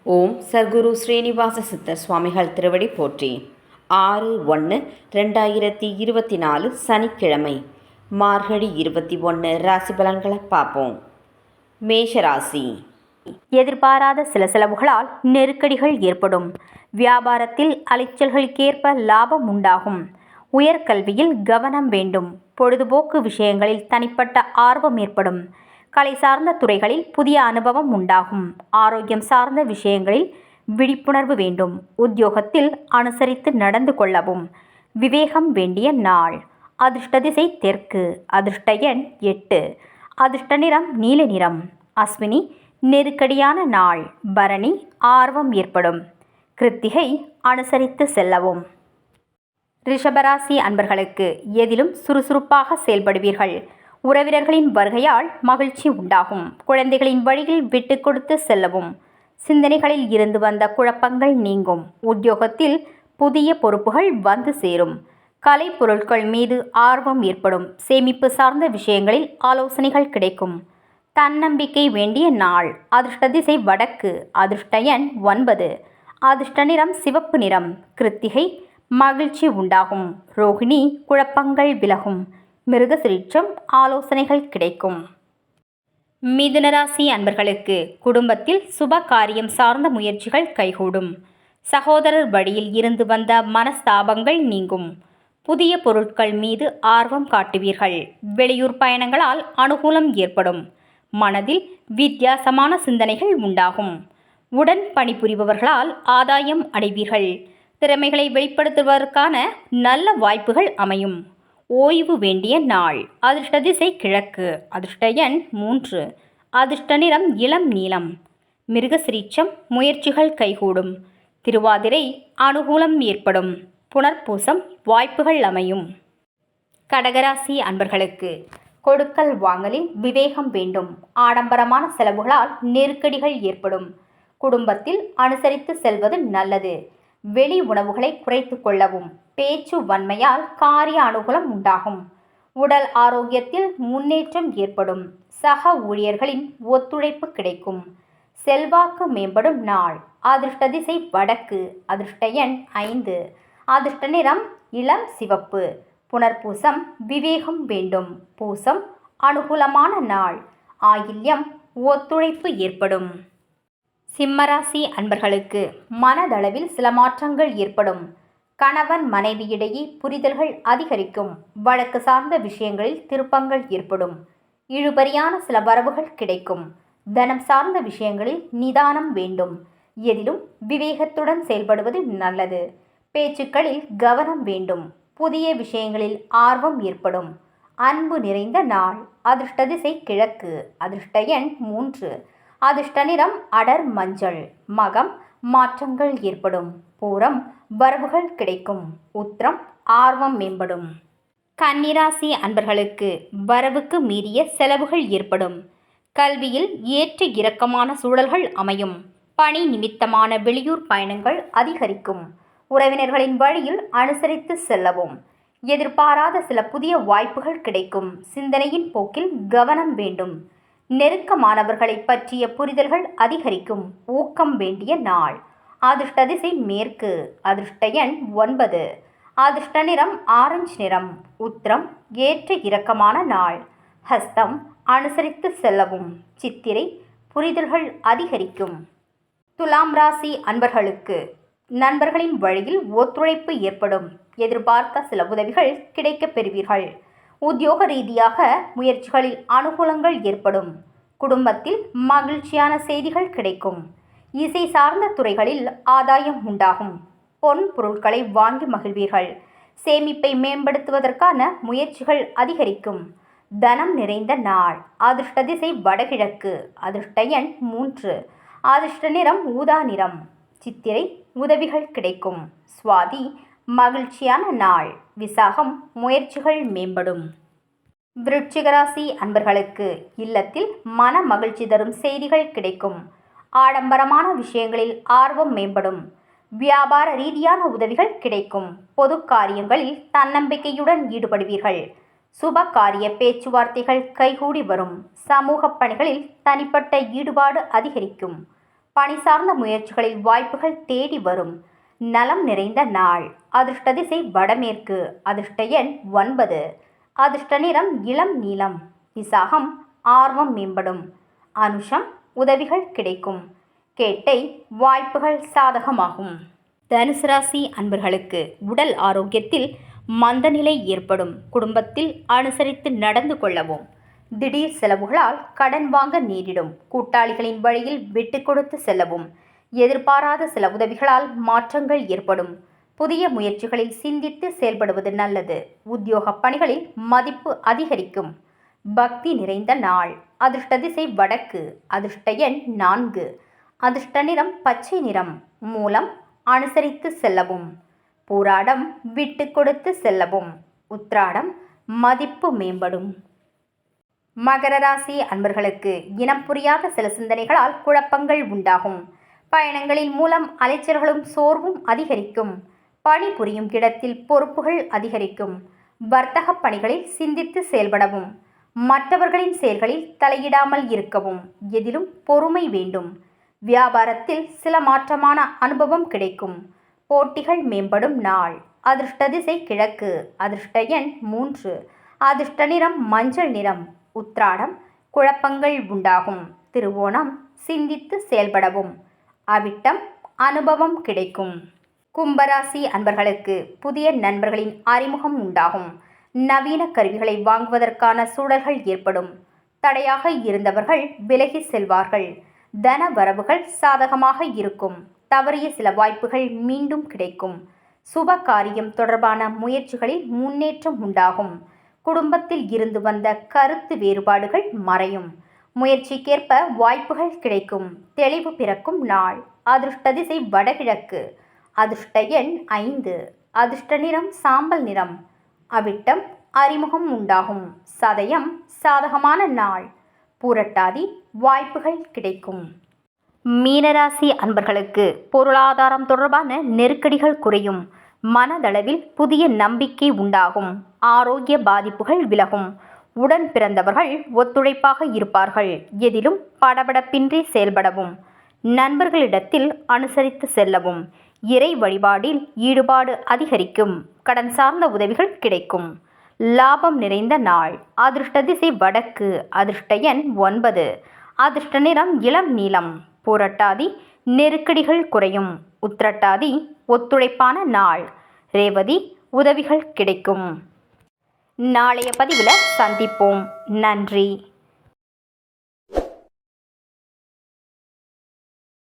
ஓம் சர்க்குரு ஸ்ரீனிவாச சித்தர் சுவாமிகள் திருவடி போற்றி. 6/1/2024 சனிக்கிழமை, மார்கழி 21 ராசி பலன்களை பார்ப்போம். மேஷராசி. எதிர்பாராத சில செலவுகளால் நெருக்கடிகள் ஏற்படும். வியாபாரத்தில் அலைச்சல்களுக்கேற்ப லாபம் உண்டாகும். உயர்கல்வியில் கவனம் வேண்டும். பொழுதுபோக்கு விஷயங்களில் தனிப்பட்ட ஆர்வம் ஏற்படும். கலை சார்ந்த துறைகளில் புதிய அனுபவம் உண்டாகும். ஆரோக்கியம் சார்ந்த விஷயங்களில் விழிப்புணர்வு வேண்டும். உத்தியோகத்தில் அனுசரித்து நடந்து கொள்ளவும். விவேகம் வேண்டிய நாள். அதிர்ஷ்ட திசை தெற்கு. அதிர்ஷ்ட எண் 8. அதிர்ஷ்ட நிறம் நீல நிறம். அஸ்வினி நெருக்கடியான நாள். பரணி ஆர்வம் ஏற்படும். கிருத்திகை அனுசரித்து செல்லவும். ரிஷபராசி அன்பர்களுக்கு எதிலும் சுறுசுறுப்பாக செயல்படுவீர்கள். உறவினர்களின் வருகையால் மகிழ்ச்சி உண்டாகும். குழந்தைகளின் வழியில் விட்டு கொடுத்து செல்லவும். சிந்தனைகளில் இருந்து வந்த குழப்பங்கள் நீங்கும். உத்தியோகத்தில் புதிய பொறுப்புகள் வந்து சேரும். கலை பொருட்கள் மீது ஆர்வம் ஏற்படும். சேமிப்பு சார்ந்த விஷயங்களில் ஆலோசனைகள் கிடைக்கும். தன்னம்பிக்கை வேண்டிய நாள். அதிர்ஷ்ட திசை வடக்கு. அதிர்ஷ்ட எண் 9. அதிர்ஷ்ட நிறம் சிவப்பு நிறம். கிருத்திகை மகிழ்ச்சி உண்டாகும். ரோகிணி குழப்பங்கள் விலகும். மிருகசிரீட்சம் ஆலோசனைகள் கிடைக்கும். மிதுனராசி அன்பர்களுக்கு குடும்பத்தில் சுப காரியம் சார்ந்த முயற்சிகள் கைகூடும். சகோதரர் வழியில் இருந்து வந்த மனஸ்தாபங்கள் நீங்கும். புதிய பொருட்கள் மீது ஆர்வம் காட்டுவீர்கள். வெளியூர் பயணங்களால் அனுகூலம் ஏற்படும். மனதில் வித்தியாசமான சிந்தனைகள் உண்டாகும். உடன் பணிபுரிபவர்களால் ஆதாயம் அடைவீர்கள். திறமைகளை வெளிப்படுத்துவதற்கான நல்ல வாய்ப்புகள் அமையும். ஓய்வு வேண்டிய நாள். அதிர்ஷ்ட திசை கிழக்கு. அதிர்ஷ்ட எண் 3. அதிர்ஷ்ட நிறம் இளம் நீலம். மிருகசிரீட்சம் முயற்சிகள் கைகூடும். திருவாதிரை அனுகூலம் ஏற்படும். புனர்பூசம் வாய்ப்புகள் அமையும். கடகராசி அன்பர்களுக்கு கொடுக்கல் வாங்கலில் விவேகம் வேண்டும். ஆடம்பரமான செலவுகளால் நெருக்கடிகள் ஏற்படும். குடும்பத்தில் அனுசரித்து செல்வது நல்லது. வெளி உணவுகளை குறைத்து கொள்ளவும். பேச்சு வன்மையால் காரிய அனுகூலம் உண்டாகும். உடல் ஆரோக்கியத்தில் முன்னேற்றம் ஏற்படும். சக ஊழியர்களின் ஒத்துழைப்பு கிடைக்கும். செல்வாக்கு மேம்படும் நாள். அதிர்ஷ்ட திசை வடக்கு. அதிர்ஷ்ட எண் 5. அதிர்ஷ்ட நிறம் இளம் சிவப்பு. புனர்பூசம் விவேகம் வேண்டும். பூசம் அனுகூலமான நாள். ஆயில்யம் ஒத்துழைப்பு ஏற்படும். சிம்மராசி அன்பர்களுக்கு மனதளவில் சில மாற்றங்கள் ஏற்படும். கணவன் மனைவியிடையே புரிதல்கள் அதிகரிக்கும். வழக்கு சார்ந்த விஷயங்களில் திருப்பங்கள் ஏற்படும். இழுபறியான சில வரவுகள் கிடைக்கும். தனம் சார்ந்த விஷயங்களில் நிதானம் வேண்டும். எதிலும் விவேகத்துடன் செயல்படுவது நல்லது. பேச்சுக்களில் கவனம் வேண்டும். புதிய விஷயங்களில் ஆர்வம் ஏற்படும். அன்பு நிறைந்த நாள். அதிர்ஷ்ட திசை கிழக்கு. அதிர்ஷ்ட எண் 3. அதிர்ஷ்ட நிறம் அடர் மஞ்சள். மகம் மாற்றங்கள் ஏற்படும். பூரம் வரவுகள் கிடைக்கும். உத்திரம் ஆர்வம் மேம்படும். கன்னிராசி அன்பர்களுக்கு வரவுக்கு மீறிய செலவுகள் ஏற்படும். கல்வியில் ஏற்ற இறக்கமான சூழல்கள் அமையும். பணி நிமித்தமான வெளியூர் பயணங்கள் அதிகரிக்கும். உறவினர்களின் வழியில் அனுசரித்து செல்லவும். எதிர்பாராத சில புதிய வாய்ப்புகள் கிடைக்கும். சிந்தனையின் போக்கில் கவனம் வேண்டும். நெருக்கமானவர்களை பற்றிய புரிதல்கள் அதிகரிக்கும். ஊக்கம் வேண்டிய நாள். அதிர்ஷ்ட திசை மேற்கு. அதிர்ஷ்ட எண் 9. அதிர்ஷ்ட நிறம் ஆரஞ்சு நிறம். உத்திரம் ஏற்ற இறக்கமான நாள். ஹஸ்தம் அனுசரித்து செல்லவும். சித்திரை புரிதல்கள் அதிகரிக்கும். துலாம் ராசி அன்பர்களுக்கு நண்பர்களின் வழியில் ஒத்துழைப்பு ஏற்படும். எதிர்பார்த்த சில உதவிகள் கிடைக்கப் பெறுவீர்கள். உத்தியோக ரீதியாக முயற்சிகளில் அனுகூலங்கள் ஏற்படும். குடும்பத்தில் மகிழ்ச்சியான செய்திகள் கிடைக்கும். இசை சார்ந்த துறைகளில் ஆதாயம் உண்டாகும். பொன் பொருட்களை வாங்கி மகிழ்வீர்கள். சேமிப்பை மேம்படுத்துவதற்கான முயற்சிகள் அதிகரிக்கும். தனம் நிறைந்த நாள். அதிர்ஷ்ட திசை வடகிழக்கு. அதிர்ஷ்ட எண் 3. அதிர்ஷ்ட நிறம் ஊதா நிறம். சித்திரை உதவிகள் கிடைக்கும். சுவாதி மகிழ்ச்சியான நாள். விசாகம் முயற்சிகள் மேம்படும். விருச்சிகராசி அன்பர்களுக்கு இல்லத்தில் மன மகிழ்ச்சி தரும் செய்திகள் கிடைக்கும். ஆடம்பரமான விஷயங்களில் ஆர்வம் மேம்படும். வியாபார ரீதியான உதவிகள் கிடைக்கும். பொது காரியங்களில் தன்னம்பிக்கையுடன் ஈடுபடுவீர்கள். சுப காரிய பேச்சுவார்த்தைகள் கைகூடி வரும். சமூக பணிகளில் தனிப்பட்ட ஈடுபாடு அதிகரிக்கும். பணி சார்ந்த முயற்சிகளில் வாய்ப்புகள் தேடி வரும். நலம் நிறைந்த நாள். அதிர்ஷ்ட திசை வடமேற்கு. அதிர்ஷ்ட எண் 9. அதிர்ஷ்ட நிறம் இளம் நீலம். விசாகம் ஆர்வம் மேம்படும். அனுஷம் உதவிகள் கிடைக்கும். கேட்டை வாய்ப்புகள் சாதகமாகும். தனுசு ராசி அன்பர்களுக்கு உடல் ஆரோக்கியத்தில் மந்தநிலை ஏற்படும். குடும்பத்தில் அனுசரித்து நடந்து கொள்ளவும். திடீர் செலவுகளால் கடன் வாங்க நேரிடும். கூட்டாளிகளின் வழியில் விட்டு கொடுத்து செல்லவும். எதிர்பாராத சில உதவிகளால் மாற்றங்கள் ஏற்படும். புதிய முயற்சிகளில் சிந்தித்து செயல்படுவது நல்லது. உத்தியோக பணிகளில் மதிப்பு அதிகரிக்கும். பக்தி நிறைந்த நாள். அதிர்ஷ்ட திசை வடக்கு. அதிர்ஷ்ட எண் 4. அதிர்ஷ்ட நிறம் பச்சை நிறம். மூலம் அனுசரித்து செல்லவும். பூராடம் விட்டு கொடுத்து செல்லவும். உத்திராடம் மதிப்பு மேம்படும். மகர ராசி அன்பர்களுக்கு இனம் புரியாத சில சிந்தனைகளால் குழப்பங்கள் உண்டாகும். பயணங்களின் மூலம் அலைச்சல்களும் சோர்வும் அதிகரிக்கும். பணிபுரியும் இடத்தில் பொறுப்புகள் அதிகரிக்கும். வர்த்தக பணிகளில் சிந்தித்து செயல்படவும். மற்றவர்களின் செயல்களில் தலையிடாமல் இருக்கவும். எதிலும் பொறுமை வேண்டும். வியாபாரத்தில் சில மாற்றமான அனுபவம் கிடைக்கும். போட்டிகள் மேம்படும் நாள். அதிர்ஷ்ட திசை கிழக்கு. அதிர்ஷ்ட எண் 3. அதிர்ஷ்ட நிறம் மஞ்சள் நிறம். உத்திராடம் குழப்பங்கள் உண்டாகும். திருவோணம் சிந்தித்து செயல்படவும். அவிட்டம் அனுபவம் கிடைக்கும். கும்பராசி அன்பர்களுக்கு புதிய நண்பர்களின் அறிமுகம் உண்டாகும். நவீன கருவிகளை வாங்குவதற்கான சூழல்கள் ஏற்படும். தடையாக இருந்தவர்கள் விலகி செல்வார்கள். தன வரவுகள் சாதகமாக இருக்கும். தவறிய சில வாய்ப்புகள் மீண்டும் கிடைக்கும். சுப காரியம் தொடர்பான முயற்சிகளில் முன்னேற்றம் உண்டாகும். குடும்பத்தில் இருந்து வந்த கருத்து வேறுபாடுகள் மறையும். முயற்சிக்கேற்ப வாய்ப்புகள் கிடைக்கும். தெளிவு பிறக்கும் நாள். அதிர்ஷ்ட திசை வடகிழக்கு. அதிர்ஷ்ட எண் 5. அதிர்ஷ்ட நிறம் சாம்பல் நிறம். அவிட்டம் அறிமுகம் உண்டாகும். சதயம் சாதகமான நாள். பூரட்டாதி வாய்ப்புகள் கிடைக்கும். மீனராசி அன்பர்களுக்கு பொருளாதாரம் தொடர்பான நெருக்கடிகள் குறையும். மனதளவில் புதிய நம்பிக்கை உண்டாகும். ஆரோக்கிய பாதிப்புகள் விலகும். உடன் பிறந்தவர்கள் ஒத்துழைப்பாக இருப்பார்கள். எதிலும் படபடப்பின்றி செயல்படவும். நண்பர்களிடத்தில் அனுசரித்து செல்லவும். இறை வழிபாடில் ஈடுபாடு அதிகரிக்கும். கடன் சார்ந்த உதவிகள் கிடைக்கும். லாபம் நிறைந்த நாள். அதிர்ஷ்ட திசை வடக்கு. அதிர்ஷ்ட எண் 9. அதிர்ஷ்ட நிறம் இளம் நீலம். பூரட்டாதி நெருக்கடிகள் குறையும். உத்திரட்டாதி ஒத்துழைப்பான நாள். ரேவதி உதவிகள் கிடைக்கும். நாளைய பதிவில் சந்திப்போம். நன்றி.